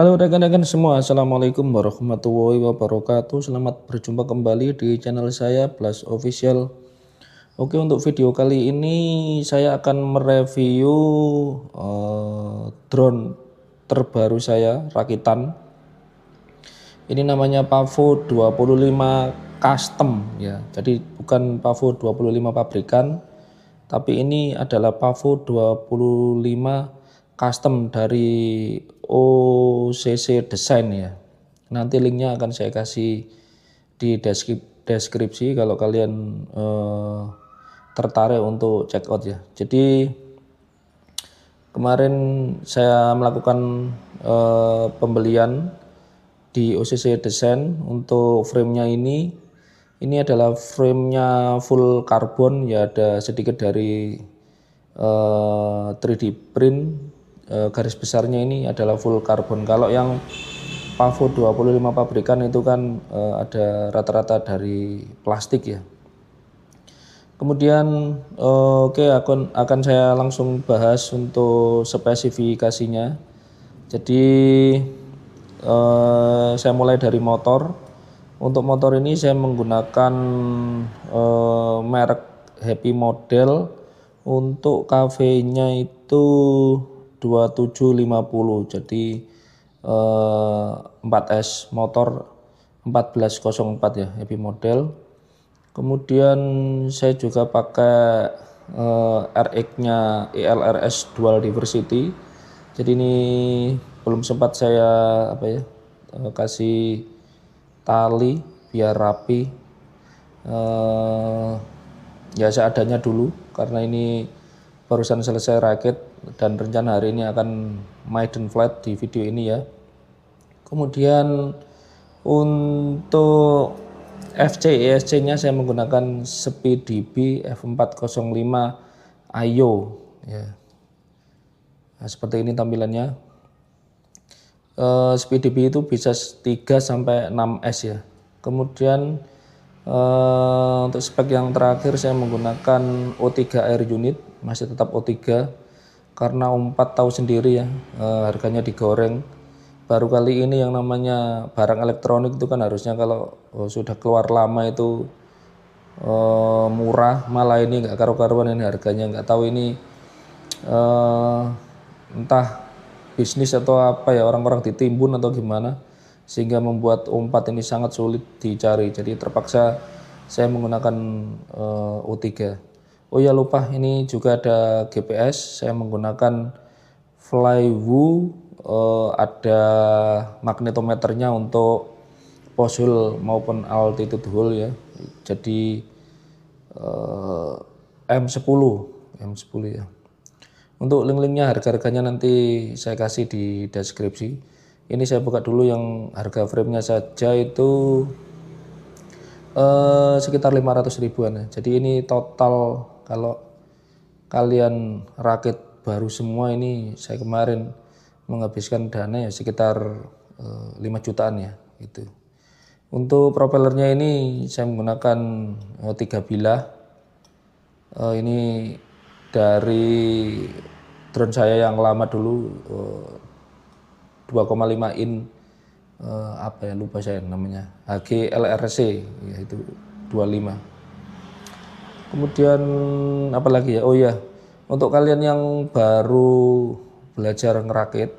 Halo rekan-rekan semua, Assalamualaikum warahmatullahi wabarakatuh. Selamat berjumpa kembali di channel saya Blas Official. Oke, untuk video kali ini saya akan mereview drone terbaru saya, rakitan. Ini namanya Pavo 25 Custom ya. Jadi bukan Pavo 25 pabrikan, tapi ini adalah Pavo 25 Custom dari OCC Design ya. Nanti linknya akan saya kasih di deskripsi kalau kalian tertarik untuk check out ya. Jadi kemarin saya melakukan pembelian di OCC Design untuk framenya ini. Ini adalah framenya full karbon ya, ada sedikit dari 3D print. Garis besarnya ini adalah full karbon. Kalau yang Pavo 25 pabrikan itu kan ada rata-rata dari plastik ya. Kemudian oke, akan saya langsung bahas untuk spesifikasinya. Jadi saya mulai dari motor. Untuk motor ini saya menggunakan merek Happy Model. Untuk KV-nya itu 2750. Jadi 4S motor 1404 ya, Happy Model. Kemudian saya juga pakai RX-nya ELRS Dual Diversity. Jadi ini belum sempat saya kasih tali biar rapi. Ya seadanya dulu karena ini barusan selesai rakit dan rencana hari ini akan maiden flight di video ini ya. Kemudian untuk FC ESC nya saya menggunakan SpeedDB F405 IO ya. Nah, seperti ini tampilannya. SpeedDB itu bisa 3 sampai 6S ya. Kemudian untuk spek yang terakhir saya menggunakan O3 Air Unit, masih tetap O3 karena Om4 tahu sendiri ya, harganya digoreng. Baru kali ini yang namanya barang elektronik itu kan harusnya kalau sudah keluar lama itu murah, malah ini nggak karu-karuan ini harganya. Nggak tahu ini entah bisnis atau apa ya, orang-orang ditimbun atau gimana sehingga membuat O4 ini sangat sulit dicari. Jadi terpaksa saya menggunakan O3. Oh ya lupa, ini juga ada GPS. Saya menggunakan Flywoo, ada magnetometernya untuk poshole maupun altitude hole ya. Jadi M10 ya. Untuk link-linknya, harga-harganya nanti saya kasih di deskripsi. Ini saya buka dulu yang harga framenya saja itu sekitar 500 ribuan ya. Jadi ini total kalau kalian rakit baru semua ini saya kemarin menghabiskan dana ya sekitar 5 jutaan ya itu. Untuk propellernya ini saya menggunakan 3 bilah. Ini dari drone saya yang lama dulu 2,5 in lupa saya namanya, HGLRC ya, itu 25. Kemudian apa lagi ya, oh ya, untuk kalian yang baru belajar ngerakit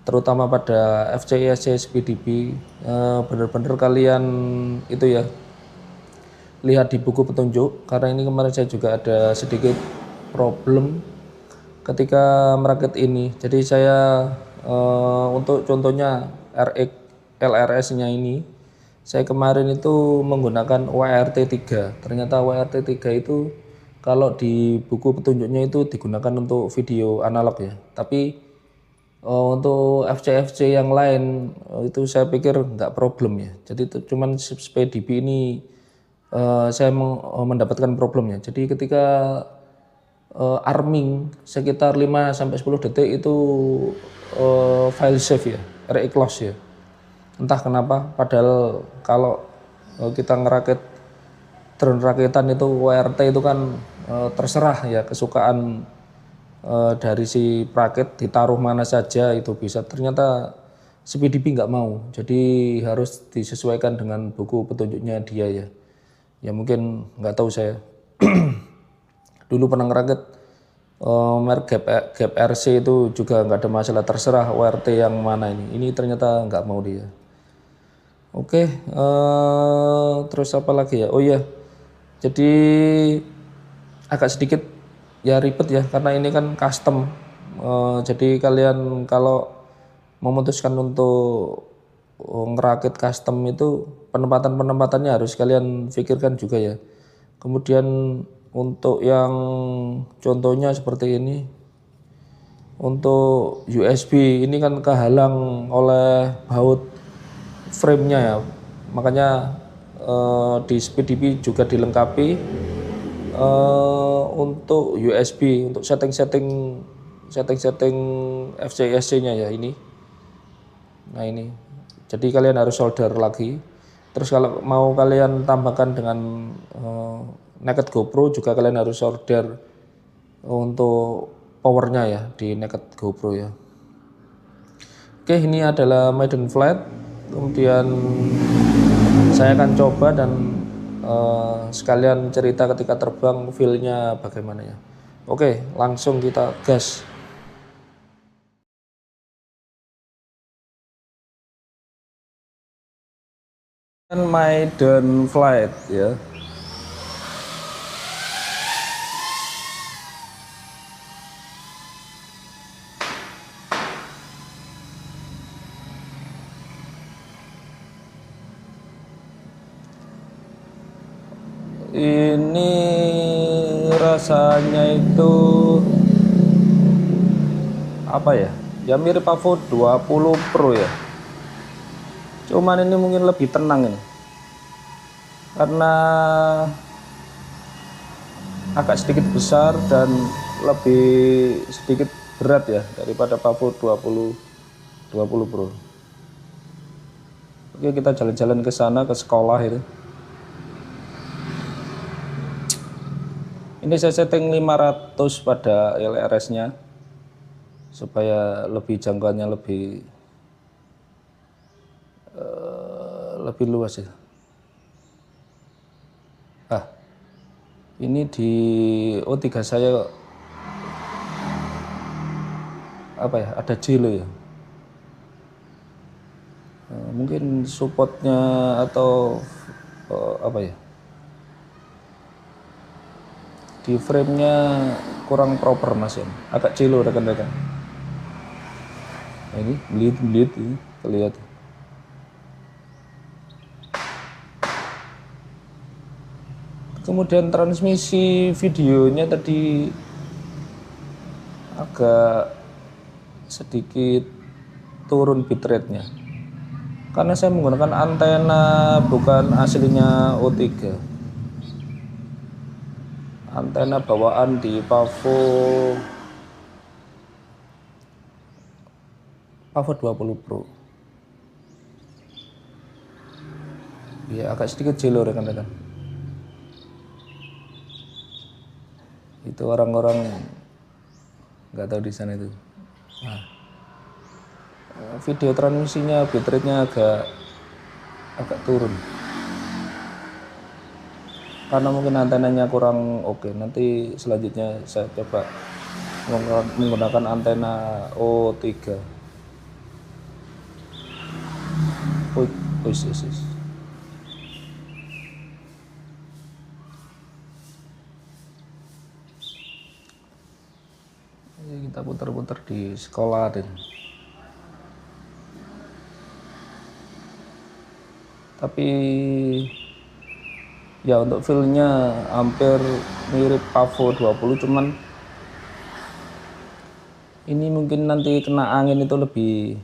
terutama pada FCESC SpeedDB, bener-bener kalian itu ya lihat di buku petunjuk, karena ini kemarin saya juga ada sedikit problem ketika merakit ini. Jadi saya untuk contohnya RX LRS nya ini saya kemarin itu menggunakan WRT3. Ternyata WRT3 itu kalau di buku petunjuknya itu digunakan untuk video analog ya, tapi untuk FC yang lain itu saya pikir nggak problem ya. Jadi itu cuman SpeedDB ini saya mendapatkan problemnya. Jadi ketika arming sekitar 5 sampai 10 detik itu file save ya, re-close ya. Entah kenapa, padahal kalau kita ngerakit drone rakitan itu WRT itu kan terserah ya, kesukaan dari si perakit, ditaruh mana saja itu bisa. Ternyata SpeeDP nggak mau, jadi harus disesuaikan dengan buku petunjuknya dia ya. Ya mungkin nggak tahu saya. Dulu pernah ngerakit merek Gap RC itu juga nggak ada masalah, terserah ORT yang mana ini. Ini ternyata nggak mau dia. Oke, terus apa lagi ya? Oh iya, jadi agak sedikit ya ribet ya karena ini kan custom. Jadi kalian kalau memutuskan untuk ngerakit custom itu penempatan-penempatannya harus kalian pikirkan juga ya. Kemudian untuk yang contohnya seperti ini, untuk USB ini kan kehalang oleh baut frame-nya ya. Makanya di SpeeDP juga dilengkapi untuk USB, untuk setting-setting FCSC-nya ya ini. Nah ini, jadi kalian harus solder lagi. Terus kalau mau kalian tambahkan dengan naked GoPro juga kalian harus solder untuk powernya ya di naked GoPro ya. Oke, ini adalah Maiden Flight. Kemudian saya akan coba dan sekalian cerita ketika terbang feel-nya bagaimana ya. Oke, langsung kita gas. Maiden Flight ya. Ini rasanya itu apa ya? Ya mirip Pavo 20 Pro ya. Cuman ini mungkin lebih tenang ini. Karena agak sedikit besar dan lebih sedikit berat ya daripada Pavo 20 Pro. Oke, kita jalan-jalan ke sana ke sekolah itu. Ini saya setting 500 pada LRS-nya supaya lebih jangkauannya lebih luas ya. Ini di O3 saya apa ya? Ada Jelo ya. Mungkin supportnya atau apa ya? Di frame-nya kurang proper mas ya, agak Jelo rekan-rekan. Nah, ini belit ini kelihatan. Kemudian transmisi videonya tadi agak sedikit turun bitrate-nya karena saya menggunakan antena bukan aslinya O3, antena bawaan di Pavo 20 Pro ya, agak sedikit Jelo rekan-rekan. Itu orang-orang nggak tahu di sana itu. Nah, video transmisinya bitrate-nya agak turun karena mungkin antenanya kurang oke. Nanti selanjutnya saya coba menggunakan antena O3. Kita putar-putar di sekolah dan tapi ya untuk feel-nya hampir mirip Pavo 20, cuman ini mungkin nanti kena angin itu lebih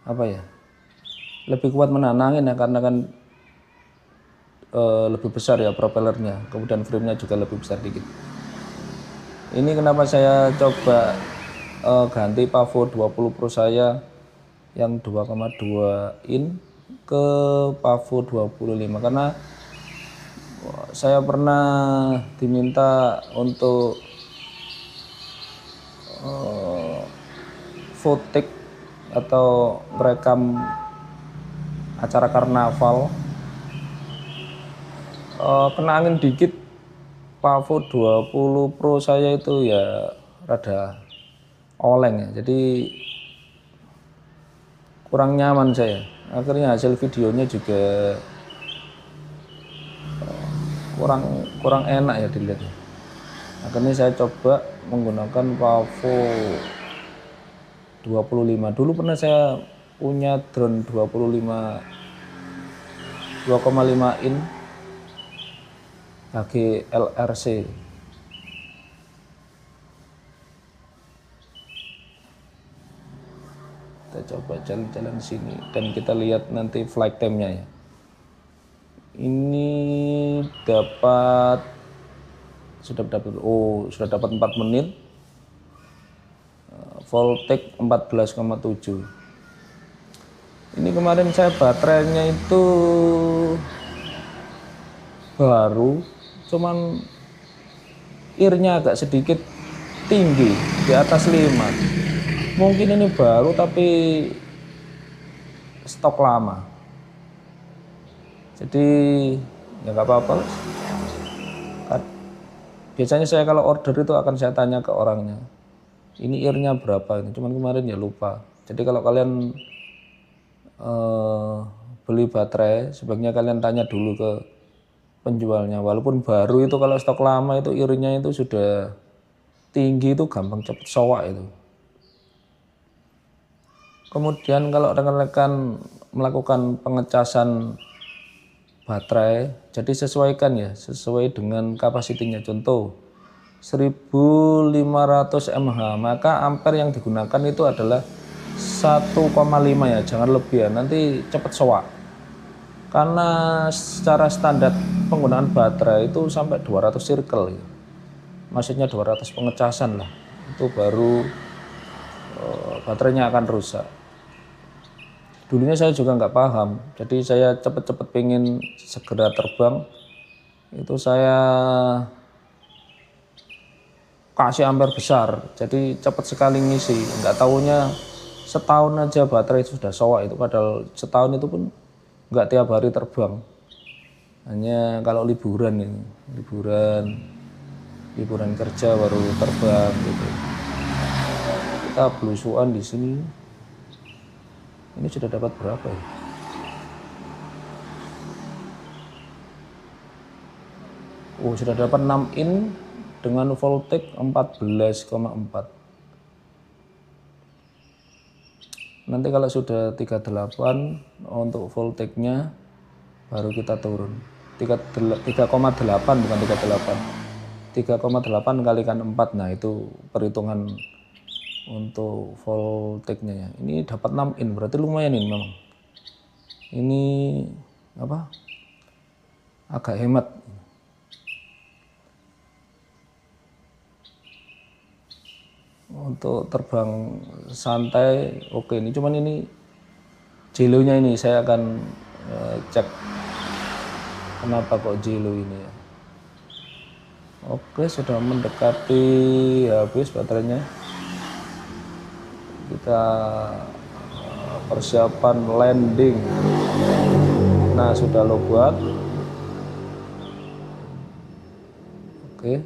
apa ya, lebih kuat menahan angin ya, karena kan lebih besar ya propellernya, kemudian frame-nya juga lebih besar dikit. Ini kenapa saya coba ganti Pavo 20 Pro saya yang 2,2 in ke Pavo 25 karena saya pernah diminta untuk footage atau merekam acara karnaval, kena angin dikit Pavo 20 Pro saya itu ya rada oleng ya, jadi kurang nyaman saya. Akhirnya hasil videonya juga kurang enak ya dilihat. Akhirnya saya coba menggunakan Pavo 25. Dulu pernah saya punya drone 2,5 in HGLRC. Kita coba jalan-jalan sini dan kita lihat nanti flight time-nya ya. Ini sudah dapat 4 menit. Voltage 14,7. Ini kemarin saya baterainya itu baru, cuman IR-nya agak sedikit tinggi di atas 5. Mungkin ini baru tapi stok lama. Jadi ya nggak apa-apa. Biasanya saya kalau order itu akan saya tanya ke orangnya, ini IR-nya berapa ini. Cuman kemarin ya lupa. Jadi kalau kalian beli baterai, sebaiknya kalian tanya dulu ke penjualnya. Walaupun baru itu, kalau stok lama itu IR-nya itu sudah tinggi, itu gampang cepet soak itu. Kemudian kalau rekan-rekan melakukan pengecasan baterai, jadi sesuai dengan kapasitinya. Contoh 1500 mAh, maka ampere yang digunakan itu adalah 1,5 ya, jangan lebih ya, nanti cepat soak. Karena secara standar penggunaan baterai itu sampai 200 circle ya. Maksudnya 200 pengecasan lah, itu baru baterainya akan rusak. Dulunya saya juga nggak paham, jadi saya cepet-cepet pengen segera terbang, itu saya kasih ampere besar, jadi cepat sekali ngisi. Nggak tahunya setahun aja baterai itu sudah soak itu, padahal setahun itu pun nggak tiap hari terbang, hanya kalau liburan ini, liburan kerja baru terbang gitu. Kita belusuan di sini. Ini sudah dapat berapa ya? Sudah dapat 6 in dengan voltage 14,4. Nanti kalau sudah 38 untuk voltage-nya baru kita turun. 3,8 bukan 38. 3,8 kalikan 4. Nah, itu perhitungan untuk voltage-nya ya. Ini dapat 6 in, berarti lumayan ini memang. Ini apa? Agak hemat. Untuk terbang santai oke ini, cuman ini jelonya ini saya akan cek kenapa kok jelo ini ya. Oke, sudah mendekati habis baterainya. Kita persiapan landing. Nah, sudah lo buat. Oke.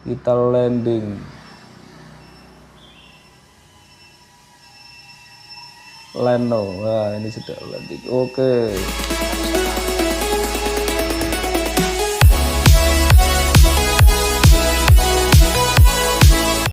Kita landing. Land now. Wah, ini sudah landing. Oke.